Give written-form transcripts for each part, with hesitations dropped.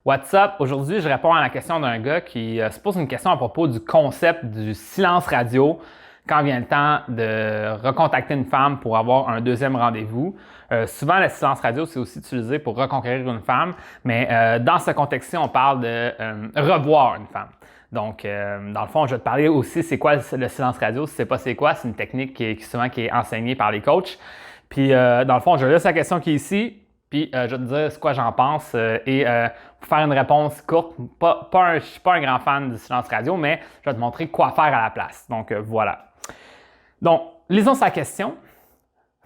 What's up? Aujourd'hui, je réponds à la question d'un gars qui se pose une question à propos du concept du silence radio quand vient le temps de recontacter une femme pour avoir un deuxième rendez-vous. Souvent, le silence radio, c'est aussi utilisé pour reconquérir une femme, mais dans ce contexte-ci, on parle de revoir une femme. Donc, dans le fond, je vais te parler aussi c'est quoi le silence radio. Si tu ne sais pas c'est quoi, c'est une technique qui est enseignée par les coachs. Puis, dans le fond, je laisse la question qui est ici. Puis je vais te dire ce que j'en pense pour faire une réponse courte. Je ne suis pas un grand fan du silence radio, mais je vais te montrer quoi faire à la place. Donc voilà. Donc, lisons sa question.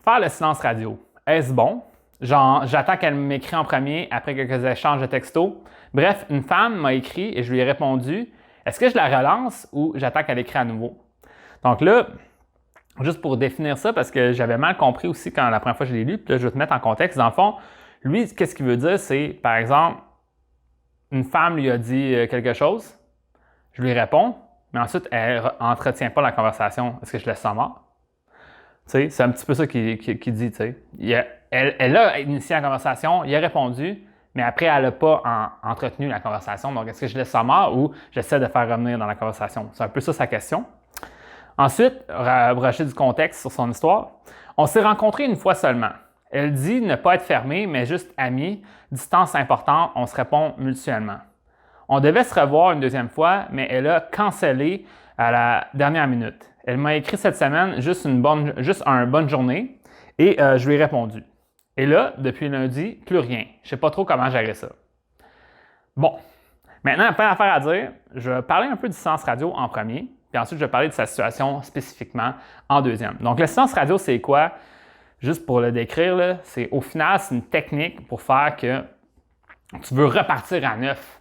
Faire le silence radio, est-ce bon? Genre, j'attends qu'elle m'écrit en premier après quelques échanges de textos. Bref, une femme m'a écrit et je lui ai répondu. Est-ce que je la relance ou j'attends qu'elle écrit à nouveau? Donc là, juste pour définir ça, parce que j'avais mal compris aussi quand la première fois que je l'ai lu, puis là, je vais te mettre en contexte. Dans le fond, lui, qu'est-ce qu'il veut dire, c'est, par exemple, une femme lui a dit quelque chose, je lui réponds, mais ensuite, elle n'entretient pas la conversation. Est-ce que je laisse ça mort? Tu sais, c'est un petit peu ça qu'il dit, tu sais. Elle a initié la conversation, il a répondu, mais après, elle n'a pas entretenu la conversation. Donc, est-ce que je laisse ça mort ou j'essaie de faire revenir dans la conversation? C'est un peu ça sa question. Ensuite, racheter du contexte sur son histoire. On s'est rencontrés une fois seulement. Elle dit ne pas être fermée, mais juste amie, distance importante, on se répond mutuellement. On devait se revoir une deuxième fois, mais elle a cancellé à la dernière minute. Elle m'a écrit cette semaine juste une bonne journée et je lui ai répondu. Et là, depuis lundi, plus rien. Je ne sais pas trop comment gérer ça. Bon, maintenant, la première affaire à dire, je vais parler un peu du silence radio en premier. Puis ensuite, je vais parler de sa situation spécifiquement en deuxième. Donc, le silence radio, c'est quoi? Juste pour le décrire, c'est au final, c'est une technique pour faire que tu veux repartir à neuf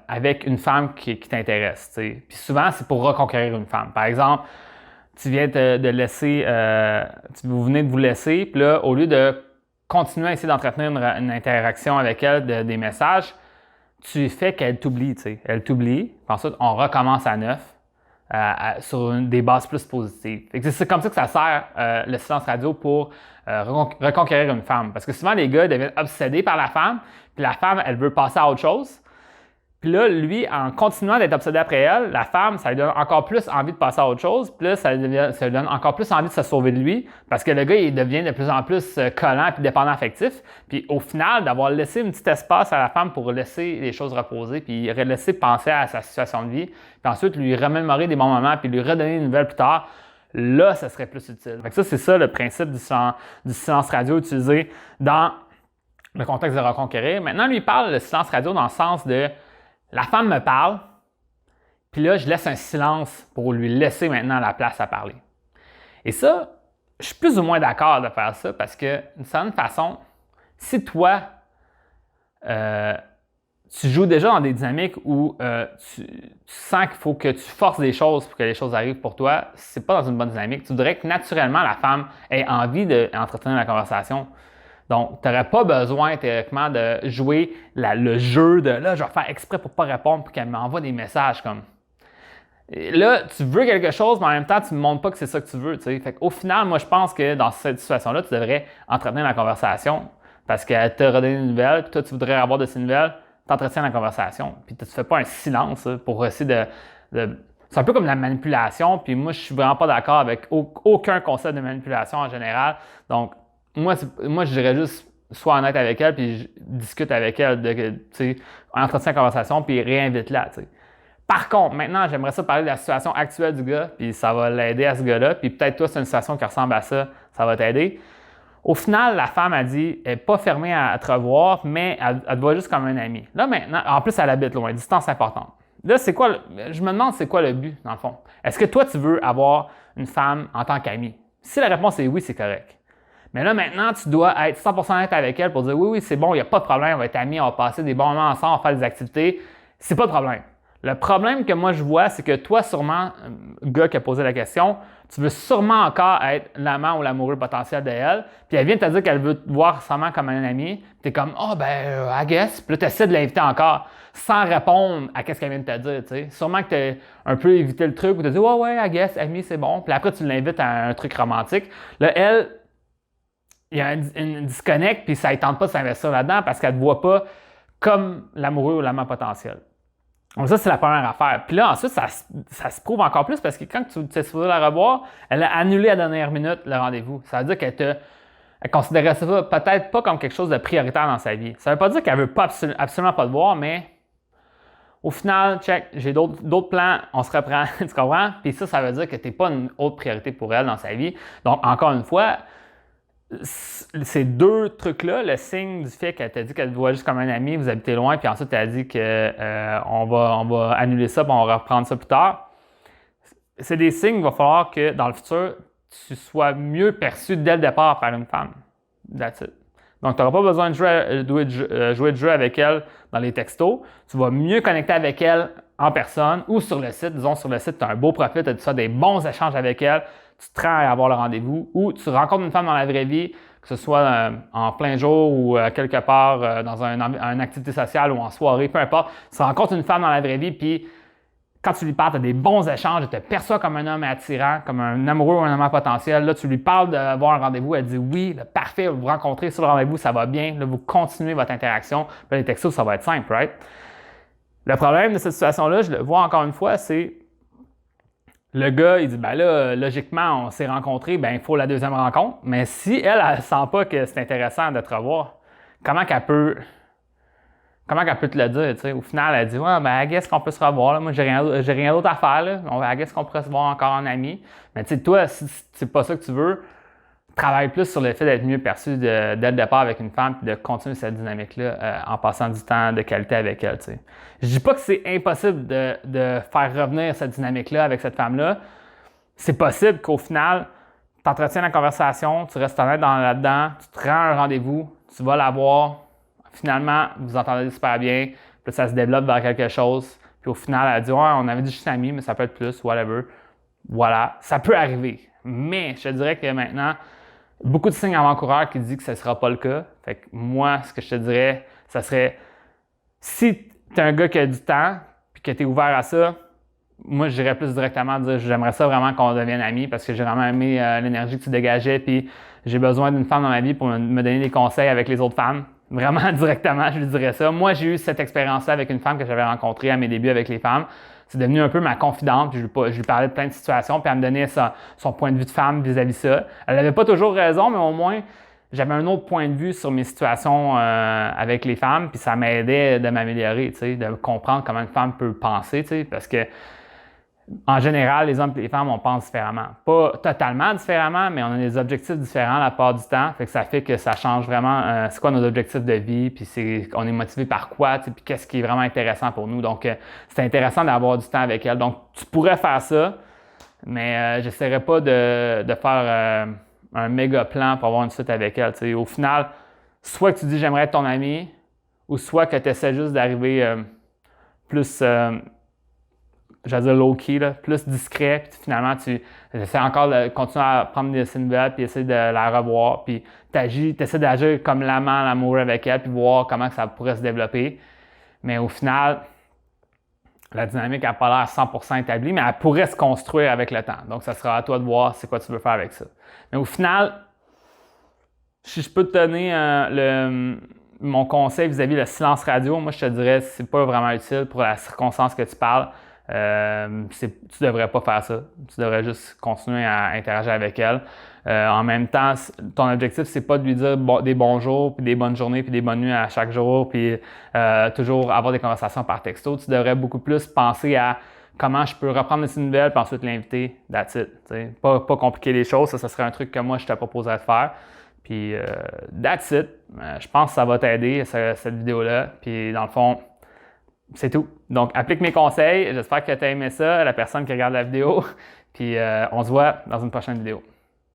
avec une femme qui t'intéresse. Puis souvent, c'est pour reconquérir une femme. Par exemple, tu viens de laisser, vous venez de vous laisser, puis là, au lieu de continuer à essayer d'entretenir une interaction avec elle, des messages, tu fais qu'elle t'oublie. Elle t'oublie, puis ensuite, on recommence à neuf. Sur des bases plus positives. C'est comme ça que ça sert le silence radio pour reconquérir une femme. Parce que souvent, les gars deviennent obsédés par la femme, puis la femme, elle veut passer à autre chose. Puis là, lui, en continuant d'être obsédé après elle, la femme, ça lui donne encore plus envie de passer à autre chose. Puis là, ça lui donne encore plus envie de se sauver de lui. Parce que le gars, il devient de plus en plus collant et dépendant affectif. Puis au final, d'avoir laissé un petit espace à la femme pour laisser les choses reposer, puis laisser penser à sa situation de vie, puis ensuite lui remémorer des bons moments, puis lui redonner une nouvelle plus tard, là, ça serait plus utile. Fait que ça, c'est ça le principe du silence radio utilisé dans le contexte de reconquérir. Maintenant, lui, il parle de silence radio dans le sens de la femme me parle, puis là, je laisse un silence pour lui laisser maintenant la place à parler. Et ça, je suis plus ou moins d'accord de faire ça parce que, d'une certaine façon, si toi, tu joues déjà dans des dynamiques où tu sens qu'il faut que tu forces des choses pour que les choses arrivent pour toi, c'est pas dans une bonne dynamique. Tu voudrais que naturellement la femme ait envie d'entretenir la conversation. Donc, tu n'aurais pas besoin théoriquement de jouer le jeu de là, je vais faire exprès pour ne pas répondre pour qu'elle m'envoie des messages comme. Et là, tu veux quelque chose, mais en même temps, tu ne me montres pas que c'est ça que tu veux. T'sais. Fait qu'au final, moi, je pense que dans cette situation-là, tu devrais entretenir la conversation parce qu'elle t'a redonné une nouvelle, puis toi, tu voudrais avoir de ces nouvelles, tu entretiens la conversation. Puis tu ne fais pas un silence pour essayer c'est un peu comme la manipulation, puis moi, je suis vraiment pas d'accord avec aucun concept de manipulation en général. Donc, moi, je dirais juste, sois honnête avec elle, puis je discute avec elle, entretien la conversation, puis réinvite-la. T'sais. Par contre, maintenant, j'aimerais ça parler de la situation actuelle du gars, puis ça va l'aider à ce gars-là, puis peut-être toi, c'est une situation qui ressemble à ça, ça va t'aider. Au final, la femme a dit, elle n'est pas fermée à te revoir, mais elle te voit juste comme un ami. Là, maintenant, en plus, elle habite loin, distance importante. Là, je me demande c'est quoi le but, dans le fond. Est-ce que toi, tu veux avoir une femme en tant qu'amie? Si la réponse est oui, c'est correct. Mais là, maintenant, tu dois être 100% honnête avec elle pour dire oui, c'est bon, il n'y a pas de problème, on va être amis, on va passer des bons moments ensemble, on va faire des activités. C'est pas de problème. Le problème que moi je vois, c'est que toi, sûrement, gars qui a posé la question, tu veux sûrement encore être l'amant ou l'amoureux potentiel d'elle, puis elle vient de te dire qu'elle veut te voir seulement comme un ami, puis tu es comme « I guess », puis là, tu essaies de l'inviter encore sans répondre à ce qu'elle vient de te dire, tu sais. Sûrement que tu as un peu évité le truc, ou tu as dit « ouais, I guess, ami, c'est bon », puis après, tu l'invites à un truc romantique. Là, elle, il y a un disconnect, puis ça ne tente pas de s'investir là-dedans parce qu'elle ne te voit pas comme l'amoureux ou l'amant potentiel. Donc ça, c'est la première affaire. Puis là, ensuite, ça se prouve encore plus parce que quand tu es supposé la revoir, elle a annulé à la dernière minute le rendez-vous. Ça veut dire elle considérait ça peut-être pas comme quelque chose de prioritaire dans sa vie. Ça veut pas dire qu'elle veut pas absolument pas te voir, mais au final, check, j'ai d'autres plans, on se reprend, tu comprends? Puis ça veut dire que tu n'es pas une autre priorité pour elle dans sa vie. Donc, encore une fois, ces deux trucs-là, le signe du fait qu'elle t'a dit qu'elle te voit juste comme un ami, vous habitez loin, puis ensuite elle a dit qu'on va annuler ça, puis on va reprendre ça plus tard. C'est des signes qu'il va falloir que dans le futur, tu sois mieux perçu dès le départ par une femme. That's it. Donc, tu n'auras pas besoin de jouer de jeu avec elle dans les textos. Tu vas mieux connecter avec elle en personne ou sur le site. Disons, sur le site, tu as un beau profil, tu as des bons échanges avec elle, tu te rends à avoir le rendez-vous ou tu rencontres une femme dans la vraie vie, que ce soit en plein jour ou quelque part dans une activité sociale ou en soirée, peu importe. Tu rencontres une femme dans la vraie vie, puis quand tu lui parles, tu as des bons échanges, elle te perçoit comme un homme attirant, comme un amoureux ou un amant potentiel. Là, tu lui parles d'avoir un rendez-vous, elle dit oui, là, parfait, vous vous rencontrez sur le rendez-vous, ça va bien. Là, vous continuez votre interaction. Puis les textos, ça va être simple, right? Le problème de cette situation-là, je le vois encore une fois, c'est le gars, il dit, ben là, logiquement, on s'est rencontrés, ben il faut la deuxième rencontre. Mais si elle sent pas que c'est intéressant de te revoir, comment qu'elle peut te le dire, tu sais? Au final, elle dit, ouais, ben, I guess qu'on peut se revoir, là. Moi, j'ai rien d'autre à faire, là. I guess qu'on pourrait se voir encore en ami. Mais tu sais, toi, si c'est pas ça que tu veux, travaille plus sur le fait d'être mieux perçu dès le départ avec une femme puis de continuer cette dynamique-là en passant du temps de qualité avec elle, tu sais. Je dis pas que c'est impossible de faire revenir cette dynamique-là avec cette femme-là. C'est possible qu'au final, tu entretiens la conversation, tu restes honnête là-dedans, tu te rends un rendez-vous, tu vas la voir. Finalement, vous entendez super bien, puis ça se développe vers quelque chose. Puis au final, elle dit, ouais, on avait dit juste amis, mais ça peut être plus, whatever. Voilà, ça peut arriver. Mais je te dirais que maintenant, beaucoup de signes avant-coureurs qui disent que ce ne sera pas le cas. Fait que moi, ce que je te dirais, ça serait, si tu es un gars qui a du temps, puis que tu es ouvert à ça, moi, je dirais plus directement dire, j'aimerais ça vraiment qu'on devienne amis parce que j'ai vraiment aimé l'énergie que tu dégageais, puis j'ai besoin d'une femme dans ma vie pour me donner des conseils avec les autres femmes. Vraiment directement, je lui dirais ça. Moi, j'ai eu cette expérience-là avec une femme que j'avais rencontrée à mes débuts avec les femmes. C'est devenu un peu ma confidente, puis je lui parlais de plein de situations, puis elle me donnait son point de vue de femme vis-à-vis ça. Elle n'avait pas toujours raison, mais au moins, j'avais un autre point de vue sur mes situations avec les femmes, puis ça m'aidait de m'améliorer, tu sais, de comprendre comment une femme peut penser, tu sais, parce que en général, les hommes et les femmes, on pense différemment. Pas totalement différemment, mais on a des objectifs différents la plupart du temps. Fait que ça fait que ça change vraiment c'est quoi nos objectifs de vie, puis on est motivé par quoi, puis qu'est-ce qui est vraiment intéressant pour nous. Donc, c'est intéressant d'avoir du temps avec elle. Donc, tu pourrais faire ça, mais j'essaierais pas de faire un méga plan pour avoir une suite avec elle. T'sais. Au final, soit que tu dis j'aimerais être ton ami, ou soit que tu essaies juste d'arriver plus... j'allais dire low-key, plus discret, puis finalement, tu essaies encore de continuer à prendre des nouvelles, puis essayer de la revoir, puis tu essaies d'agir comme l'amant, l'amoureux avec elle, puis voir comment ça pourrait se développer. Mais au final, la dynamique n'a pas l'air 100% établie, mais elle pourrait se construire avec le temps. Donc, ça sera à toi de voir c'est quoi tu veux faire avec ça. Mais au final, si je peux te donner mon conseil vis-à-vis le silence radio, moi, je te dirais que c'est pas vraiment utile pour la circonstance que tu parles. Tu ne devrais pas faire ça. Tu devrais juste continuer à interagir avec elle. En même temps, ton objectif, c'est pas de lui dire des bonjours, puis des bonnes journées, puis des bonnes nuits à chaque jour, puis toujours avoir des conversations par texto. Tu devrais beaucoup plus penser à comment je peux reprendre ces nouvelles, puis ensuite l'inviter. That's it. Pas compliquer les choses. Ça serait un truc que moi, je te proposerais de faire. Puis, that's it. Je pense que ça va t'aider, cette vidéo-là. Puis, dans le fond, c'est tout. Donc, applique mes conseils. J'espère que tu as aimé ça, la personne qui regarde la vidéo. Puis, on se voit dans une prochaine vidéo.